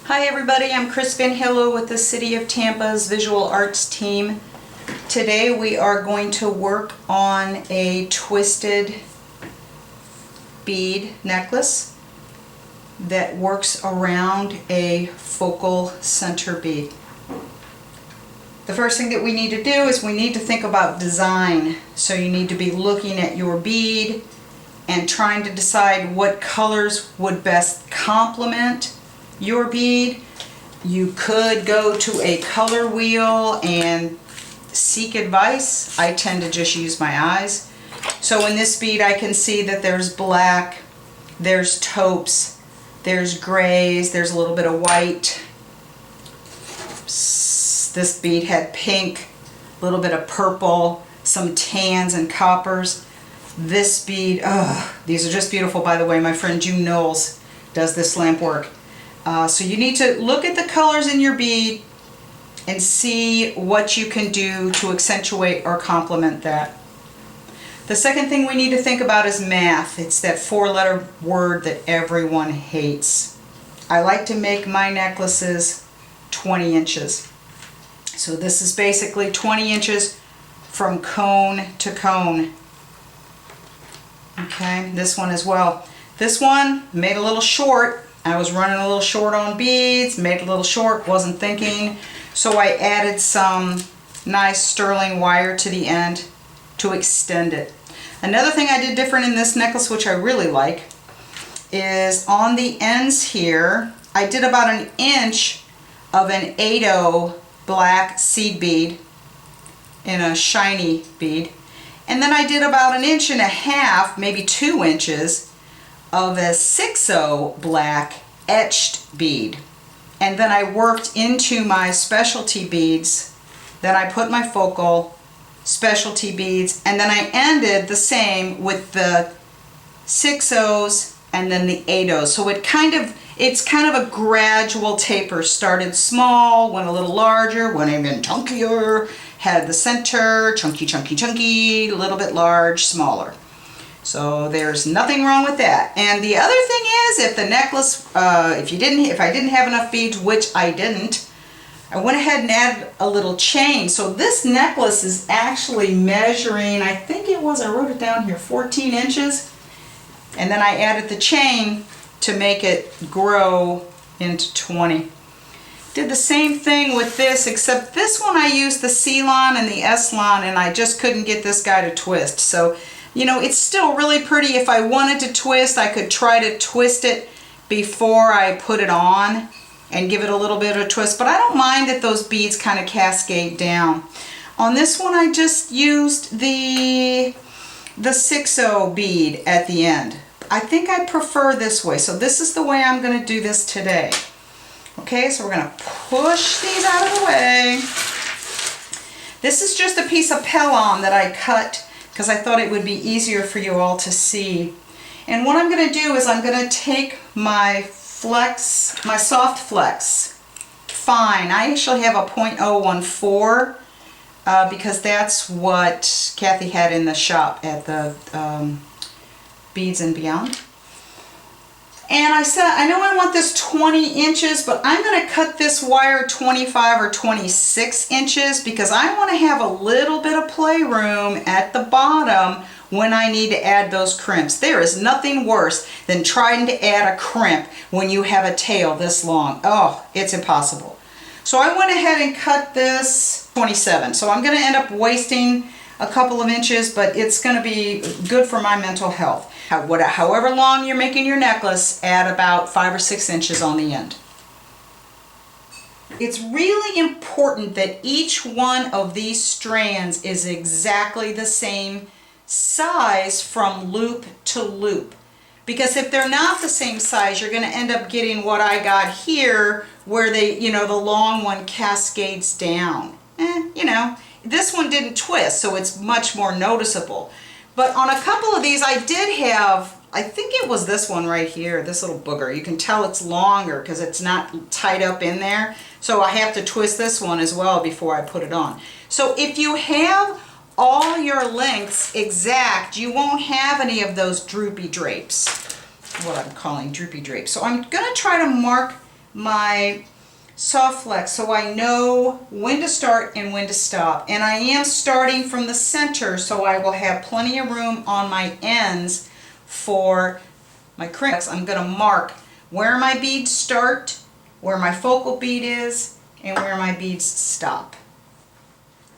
Hi everybody, I'm Chris Van Hillo with the City of Tampa's Visual Arts team. Today we are going to work on a twisted bead necklace that works around a focal center bead. The first thing that we need to do is we need to think about design. So you need to be looking at your bead and trying to decide what colors would best complement your bead. You could go to a color wheel and seek advice. I tend to just use my eyes. So in this bead I can see that there's black, there's taupes, there's grays, there's a little bit of white. This bead had pink, a little bit of purple, some tans and coppers. This bead, these are just beautiful, by the way. My friend June Knowles does this lamp work. So you need to look at the colors in your bead and see what you can do to accentuate or complement that. The second thing we need to think about is math. It's that four-letter word that everyone hates. I like to make my necklaces 20 inches. So this is basically 20 inches from cone to cone. Okay, this one as well. This one made a little short. I was running a little short on beads, made a little short, wasn't thinking. So I added some nice sterling wire to the end to extend it. Another thing I did different in this necklace, which I really like, is on the ends here, I did about an inch of an 8/0 black seed bead in a shiny bead. And then I did about an inch and a half, maybe 2 inches, of a 6/0 black etched bead. And then I worked into my specialty beads. Then I put my focal specialty beads, and then I ended the same with the 6/0s and then the 8/0s. So it's kind of a gradual taper. Started small, went a little larger, went even chunkier, had the center, chunky, chunky, chunky, a little bit large, smaller. So there's nothing wrong with that. And the other thing is, if the necklace, if I didn't have enough beads, which I didn't, I went ahead and added a little chain. So this necklace is actually measuring, I think it was, I wrote it down here, 14 inches. And then I added the chain to make it grow into 20. Did the same thing with this, except this one I used the C-line and the S-line, and I just couldn't get this guy to twist. So, you know, it's still really pretty. If I wanted to twist, I could try to twist it before I put it on and give it a little bit of a twist, but I don't mind that those beads kind of cascade down. On this one, I just used the 6/0 bead at the end. I think I prefer this way, so this is the way I'm going to do this today. Okay, so we're going to push these out of the way. This is just a piece of Pellon that I cut because I thought it would be easier for you all to see. And what I'm going to do is I'm going to take my flex, my soft flex fine. I actually have a .014 because that's what Kathy had in the shop at the Beads and Beyond. And I said, I know I want this 20 inches, but I'm going to cut this wire 25 or 26 inches because I want to have a little bit of playroom at the bottom when I need to add those crimps. There is nothing worse than trying to add a crimp when you have a tail this long. Oh, it's impossible. So I went ahead and cut this 27. So I'm going to end up wasting a couple of inches, but it's going to be good for my mental health. However long you're making your necklace, add about 5 or 6 inches on the end. It's really important that each one of these strands is exactly the same size from loop to loop. Because if they're not the same size, you're going to end up getting what I got here, where the long one cascades down. This one didn't twist, so it's much more noticeable. But on a couple of these, I did have, I think it was this one right here, this little booger. You can tell it's longer because it's not tied up in there. So I have to twist this one as well before I put it on. So if you have all your lengths exact, you won't have any of those droopy drapes, what I'm calling droopy drapes. So I'm going to try to mark my soft flex so I know when to start and when to stop. And I am starting from the center, so I will have plenty of room on my ends for my crimp. I'm going to mark where my beads start, where my focal bead is, and where my beads stop.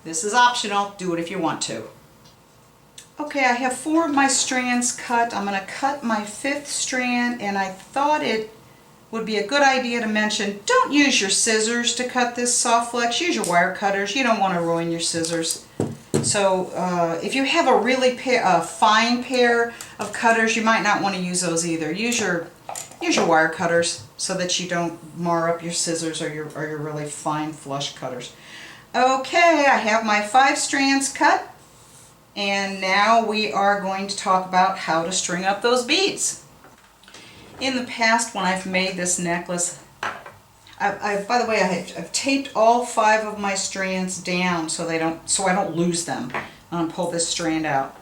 This is optional. Do it if you want to. Okay, I have 4 of my strands cut. I'm going to cut my 5th strand, and I thought it would be a good idea to mention, don't use your scissors to cut this soft flex. Use your wire cutters. You don't want to ruin your scissors. So if you have a really fine pair of cutters, you might not want to use those either. Use your wire cutters so that you don't mar up your scissors or your really fine flush cutters. Okay, I have my 5 strands cut, and now we are going to talk about how to string up those beads. In the past, when I've made this necklace, by the way, I've taped all 5 of my strands down so I don't lose them. I'm going to pull this strand out.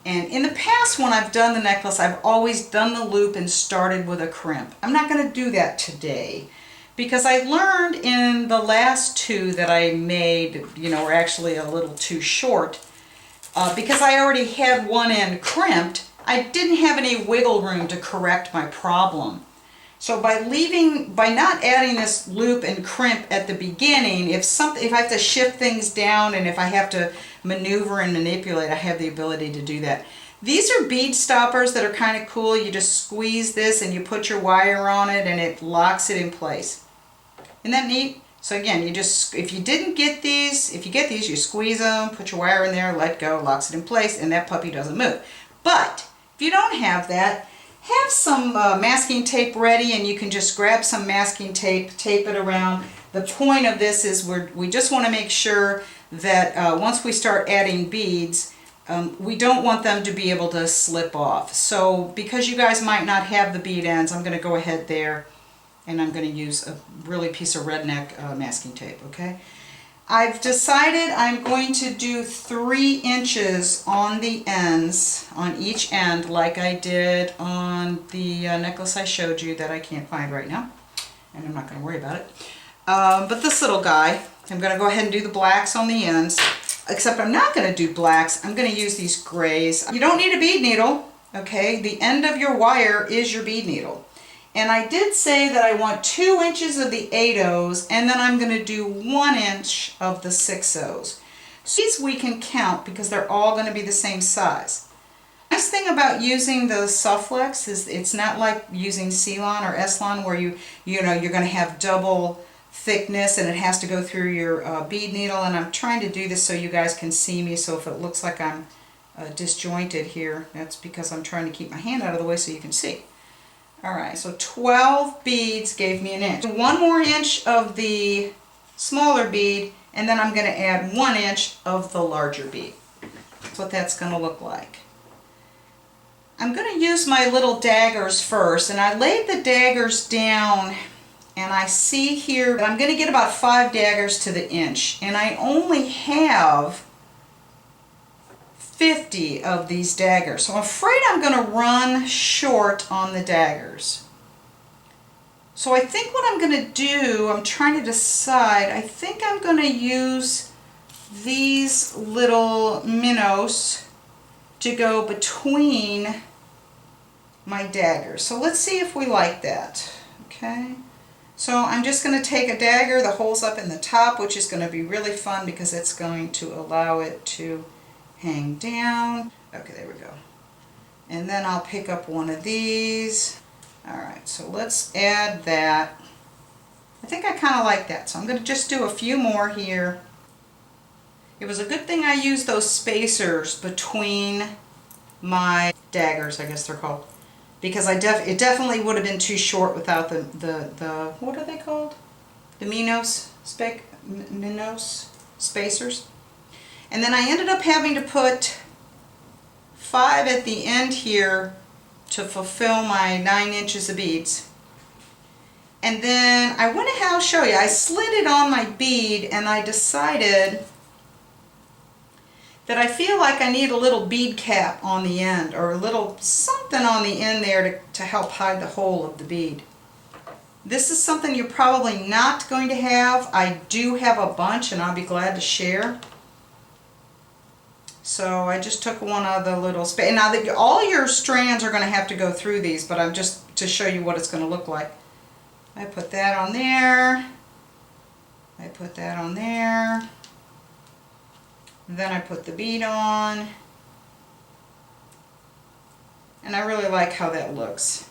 And in the past, when I've done the necklace, I've always done the loop and started with a crimp. I'm not going to do that today because I learned in the last 2 that I made, were actually a little too short. Because I already had one end crimped, I didn't have any wiggle room to correct my problem. So by not adding this loop and crimp at the beginning, if I have to shift things down and if I have to maneuver and manipulate, I have the ability to do that. These are bead stoppers that are kind of cool. You just squeeze this and you put your wire on it and it locks it in place. Isn't that neat? So again, if you get these, you squeeze them, put your wire in there, let go, locks it in place, and that puppy doesn't move. But if you don't have that, have some masking tape ready, and you can just grab some masking tape, tape it around. The point of this is we just want to make sure that once we start adding beads, we don't want them to be able to slip off. So because you guys might not have the bead ends, I'm going to go ahead there and I'm going to use a really piece of redneck masking tape, okay? I've decided I'm going to do 3 inches on the ends, on each end, like I did on the necklace I showed you that I can't find right now, and I'm not going to worry about it. But this little guy, I'm going to go ahead and do the blacks on the ends, except I'm not going to do blacks. I'm going to use these grays. You don't need a bead needle, okay? The end of your wire is your bead needle. And I did say that I want 2 inches of the 8/0s, and then I'm going to do 1 inch of the 6/0s. So these we can count because they're all going to be the same size. The nice thing about using the soft flex is it's not like using Ceylon or Eslon where you're going to have double thickness and it has to go through your bead needle. And I'm trying to do this so you guys can see me. So if it looks like I'm disjointed here, that's because I'm trying to keep my hand out of the way so you can see. Alright, so 12 beads gave me 1 inch. 1 more inch of the smaller bead, and then I'm going to add 1 inch of the larger bead. That's what that's going to look like. I'm going to use my little daggers first, and I laid the daggers down, and I see here that I'm going to get about 5 daggers to the inch, and I only have 50 of these daggers. So I'm afraid I'm going to run short on the daggers. So I think what I'm going to do, I'm trying to decide, I think I'm going to use these little minnows to go between my daggers. So let's see if we like that. Okay. So I'm just going to take a dagger, the hole's up in the top, which is going to be really fun because it's going to allow it to hang down. Okay, there we go. And then I'll pick up one of these. Alright, so let's add that. I think I kind of like that, so I'm going to just do a few more here. It was a good thing I used those spacers between my daggers, I guess they're called, because it definitely would have been too short without the what are they called? The Minos spacers. And then I ended up having to put 5 at the end here to fulfill my 9 inches of beads. And then I went ahead, I'll show you, I slid it on my bead and I decided that I feel like I need a little bead cap on the end or a little something on the end there to help hide the hole of the bead. This is something you're probably not going to have. I do have a bunch and I'll be glad to share. So I just took one of the little, now all your strands are going to have to go through these, but I'm just to show you what it's going to look like. I put that on there. I put that on there. Then I put the bead on. And I really like how that looks.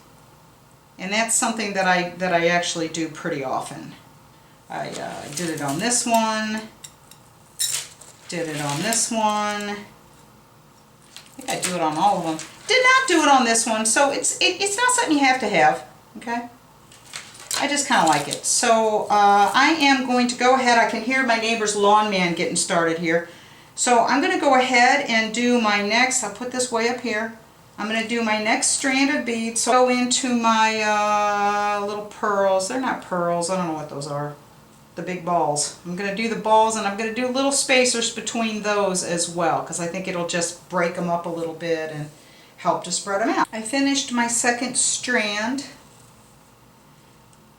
And that's something that I actually do pretty often. I did it on this one. Did it on this one. I think I do it on all of them. Did not do it on this one, so it's not something you have to have. Okay. I just kind of like it. So I am going to go ahead. I can hear my neighbor's lawn man getting started here. So I'm going to go ahead and do my next. I'll put this way up here. I'm going to do my next strand of beads. So I'll go into my little pearls. They're not pearls. I don't know what those are. The big balls. I'm going to do the balls, and I'm going to do little spacers between those as well, because I think it'll just break them up a little bit and help to spread them out. I finished my second strand,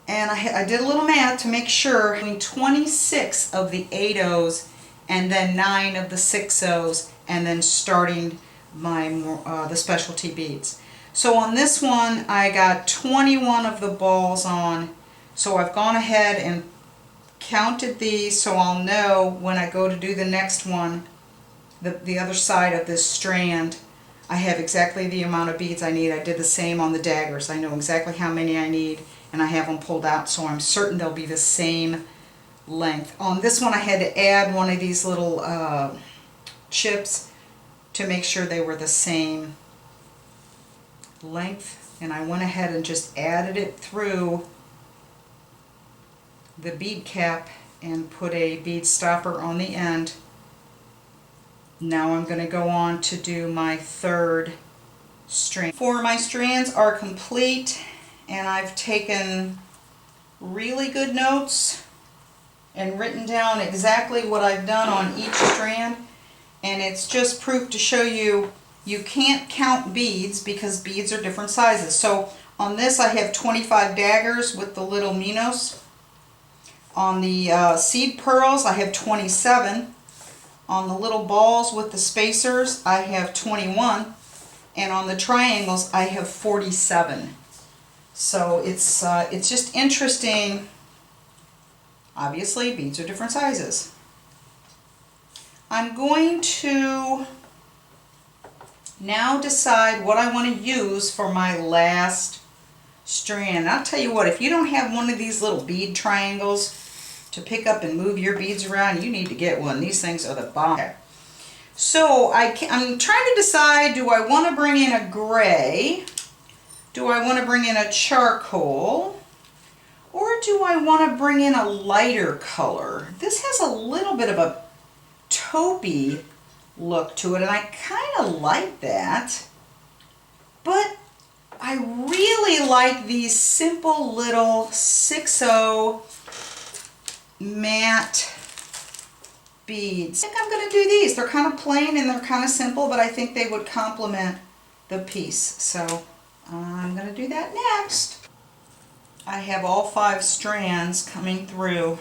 and I did a little math to make sure. Doing 26 of the 8-ohs and then 9 of the 6-ohs, and then starting my the specialty beads. So on this one I got 21 of the balls on, so I've gone ahead and counted these so I'll know when I go to do the next one, the other side of this strand, I have exactly the amount of beads I need. I did the same on the daggers. I know exactly how many I need, and I have them pulled out, so I'm certain they'll be the same length. On this one I had to add one of these little chips to make sure they were the same length, and I went ahead and just added it through the bead cap and put a bead stopper on the end. Now I'm going to go on to do my third strand. My strands are complete, and I've taken really good notes and written down exactly what I've done on each strand. And it's just proof to show you, you can't count beads because beads are different sizes. So on this I have 25 daggers with the little Minos. On the seed pearls I have 27. On the little balls with the spacers I have 21. And on the triangles I have 47. So it's just interesting. Obviously beads are different sizes. I'm going to now decide what I want to use for my last strand. And I'll tell you what, if you don't have one of these little bead triangles to pick up and move your beads around, you need to get one. These things are the bomb. Okay. So I'm trying to decide, do I want to bring in a gray? Do I want to bring in a charcoal? Or do I want to bring in a lighter color? This has a little bit of a taupey look to it, and I kind of like that, but I really like these simple little 6-0 matte beads. I think I'm going to do these. They're kind of plain and they're kind of simple, but I think they would complement the piece, so I'm going to do that next. I have all 5 strands coming through.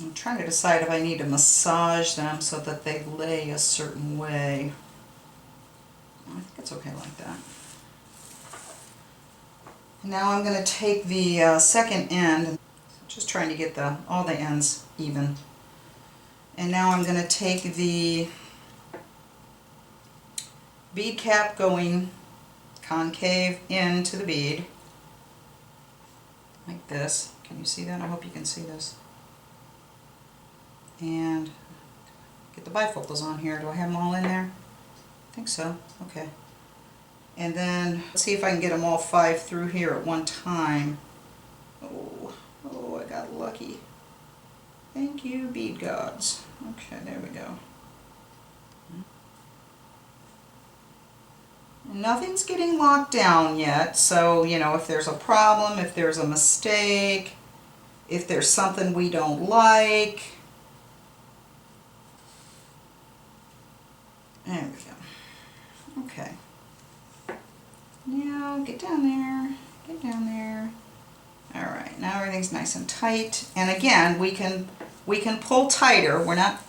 I'm trying to decide if I need to massage them so that they lay a certain way. I think it's okay like that. Now I'm going to take the second end, just trying to get all the ends even. And now I'm going to take the bead cap going concave into the bead, like this. Can you see that? I hope you can see this. And get the bifocals on here. Do I have them all in there? I think so. Okay. And then let's see if I can get them all 5 through here at one time. Oh, I got lucky. Thank you, bead gods. Okay, there we go. Nothing's getting locked down yet, so you know, if there's a problem, if there's a mistake, if there's something we don't like. There we go. Okay. Now get down there, get down there. All right, now everything's nice and tight. And again, we can pull tighter. We're not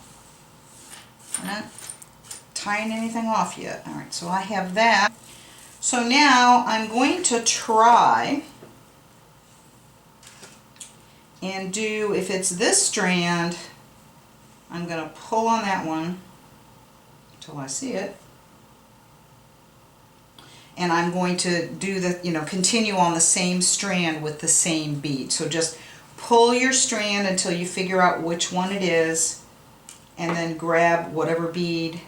tying anything off yet. All right, so I have that. So now I'm going to try and do, if it's this strand, I'm going to pull on that one until I see it. And I'm going to do the, continue on the same strand with the same bead. So just pull your strand until you figure out which one it is, and then grab whatever bead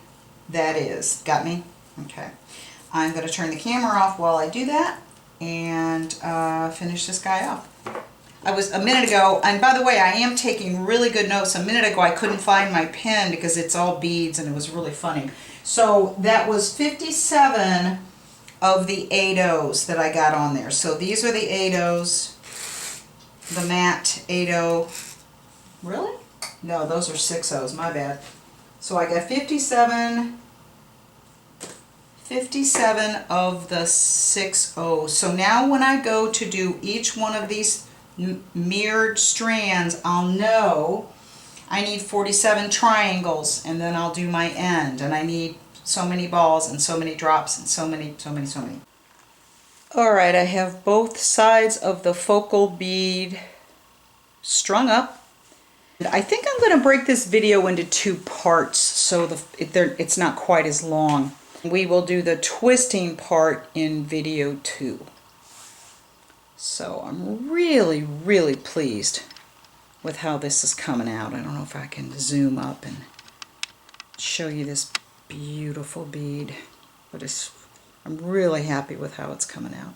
that is. Got me? Okay. I'm going to turn the camera off while I do that and finish this guy off. I was a minute ago, and by the way, I am taking really good notes. A minute ago I couldn't find my pen because it's all beads and it was really funny. So that was 57 of the 8-0s that I got on there. So these are the 8-0s, the matte 8-0. Really? No, those are 6-0s, my bad. So I got 57 of the 6-0s. So now when I go to do each one of these mirrored strands, I'll know I need 47 triangles, and then I'll do my end, and I need so many balls and so many drops and so many. All right, I have both sides of the focal bead strung up. I think I'm going to break this video into 2 parts so it's not quite as long. We will do the twisting part in video 2. So I'm really, really pleased with how this is coming out. I don't know if I can zoom up and show you this beautiful bead, but I'm really happy with how it's coming out.